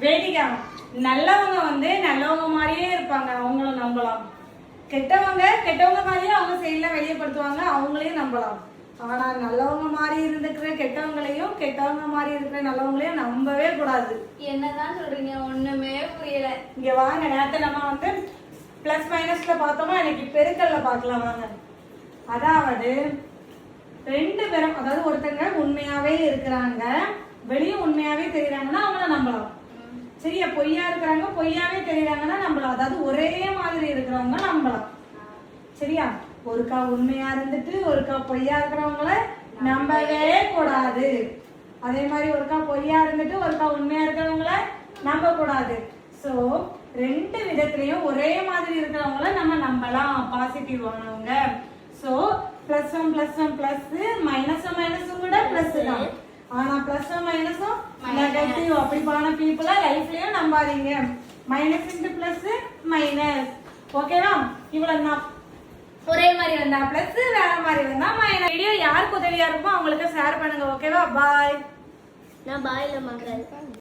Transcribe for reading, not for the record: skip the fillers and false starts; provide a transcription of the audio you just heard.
வேடிக்கை. நல்லவங்க வந்து நல்லவங்க மாதிரியே இருப்பாங்க, அவங்களும் நம்பலாம். கெட்டவங்க கெட்டவங்க மாதிரியே அவங்க செயல வெளியப்படுத்துவாங்க, அவங்களையும் நம்பலாம். ஆனா நல்லவங்க மாதிரி இருந்துக்கிற கெட்டவங்களையும் கெட்டவங்க மாதிரி இருக்கிற நல்லவங்களையும் நம்பவே கூடாது. என்னதான் சொல்றீங்க? ஒண்ணுமே புரியல. இங்க வாங்க, நேரத்தை நம்ம வந்து பிளஸ் மைனஸ்ல பார்த்தோமா, எனக்கு பெருக்கல்ல பார்க்கலாம் வாங்க. அதாவது ரெண்டு பேரும், அதாவது ஒருத்தங்க உண்மையாவே இருக்கிறாங்க, வெளியே உண்மையாவே தெரியுறாங்கன்னா அவங்கள நம்பலாம். சரியா? பொய்யா இருக்கிறாங்க, பொய்யாவே தெரியுறாங்கன்னா நம்பலாம். அதாவது ஒரே மாதிரி இருக்கிறவங்க நம்பலாம். சரியா? ஒருக்கா உண்மையா இருந்துட்டு ஒருக்கா பொய்யா இருக்கிறவங்கள நம்பவே கூடாது. அதே மாதிரி ஒருக்கா பொய்யா இருந்துட்டு ஒருக்கா உண்மையா இருக்கிறவங்கள நம்ப கூடாது. சோ ரெண்டு விதத்திலையும் ஒரே மாதிரி இருக்கிறவங்கள நம்ம நம்பலாம், பாசிட்டிவ் ஆனவங்க. சோ +1 +1 பிளஸ், மைனஸும் மைனஸும் கூட பிளஸ் தான். ஆனா பிளஸும் மைனஸும் நெகட்டிவ். அப்படிப்பான பீப்புளா லைஃப்லயும் நம்பாதீங்க. Minus into plus minus. ஓகேவா? இவ்வளவுதான். ஒரே மாதிரி வந்தா பிளஸ், வேற மாதிரி வந்தா மைனஸ். வீடியோ யாருக்கு உதவியா இருக்கும் அவங்களுக்கு ஷேர் பண்ணுங்க. ஓகேவா? பாய். நான் பாய்ல மாக்கிறேன்.